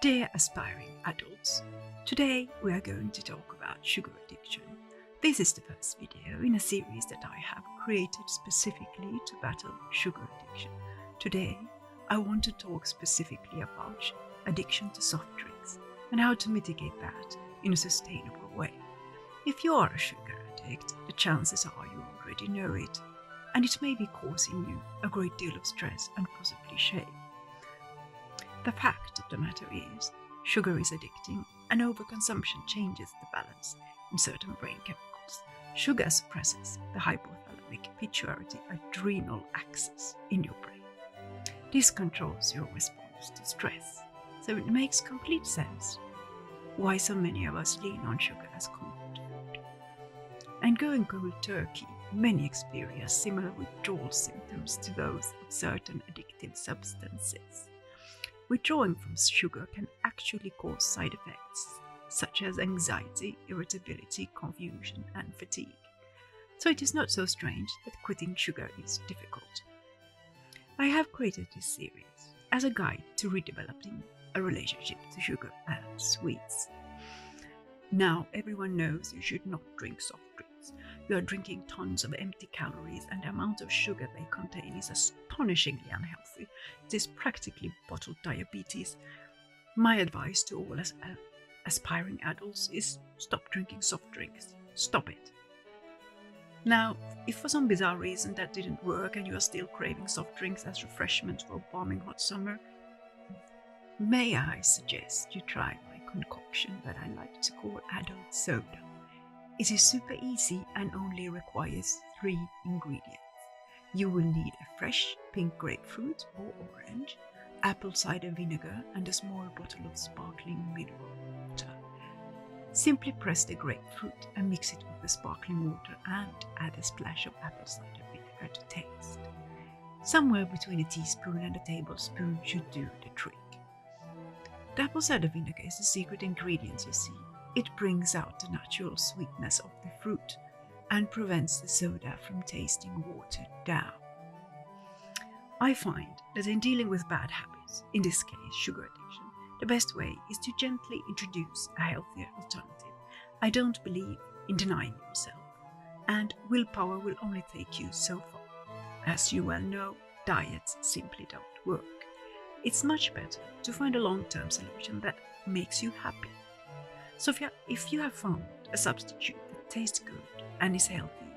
Dear aspiring adults, today we are going to talk about sugar addiction. This is the first video in a series that I have created specifically to battle sugar addiction. Today, I want to talk specifically about addiction to soft drinks and how to mitigate that in a sustainable way. If you are a sugar addict, the chances are you already know it, and it may be causing you a great deal of stress and possibly shame. The fact of the matter is, sugar is addicting, and overconsumption changes the balance in certain brain chemicals. Sugar suppresses the hypothalamic pituitary adrenal axis in your brain. This controls your response to stress, so it makes complete sense why so many of us lean on sugar as comfort food. And going cold turkey, many experience similar withdrawal symptoms to those of certain addictive substances. Withdrawing from sugar can actually cause side effects such as anxiety, irritability, confusion, and fatigue. So it is not so strange that quitting sugar is difficult. I have created this series as a guide to redeveloping a relationship to sugar and sweets. Now everyone knows you should not drink soft drinks. You are drinking tons of empty calories, and the amount of sugar they contain is astonishingly unhealthy. It is practically bottled diabetes. My advice to all aspiring adults is stop drinking soft drinks. Stop it. Now, if for some bizarre reason that didn't work and you are still craving soft drinks as refreshment for a bombing hot summer, may I suggest you try my concoction that I like to call adult soda. It is super easy and only requires 3 ingredients. You will need a fresh pink grapefruit or orange, apple cider vinegar, and a small bottle of sparkling mineral water. Simply press the grapefruit and mix it with the sparkling water and add a splash of apple cider vinegar to taste. Somewhere between a teaspoon and a tablespoon should do the trick. The apple cider vinegar is the secret ingredient, you see. It brings out the natural sweetness of the fruit and prevents the soda from tasting watered down. I find that in dealing with bad habits, in this case sugar addiction, the best way is to gently introduce a healthier alternative. I don't believe in denying yourself, and willpower will only take you so far. As you well know, diets simply don't work. It's much better to find a long-term solution that makes you happy. So if you have found a substitute that tastes good and is healthy,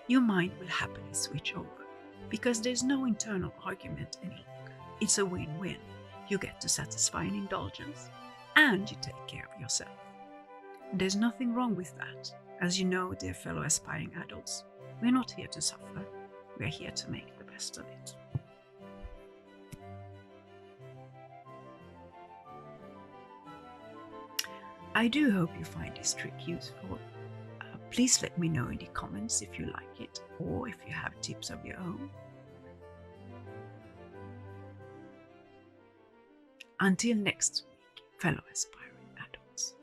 your mind will happily switch over, because there's no internal argument any longer. It's a win-win. You get to satisfy an indulgence, and you take care of yourself. And there's nothing wrong with that. As you know, dear fellow aspiring adults, we're not here to suffer. We're here to make the best of it. I do hope you find this trick useful. Please let me know in the comments if you like it or if you have tips of your own. Until next week, fellow aspiring adults.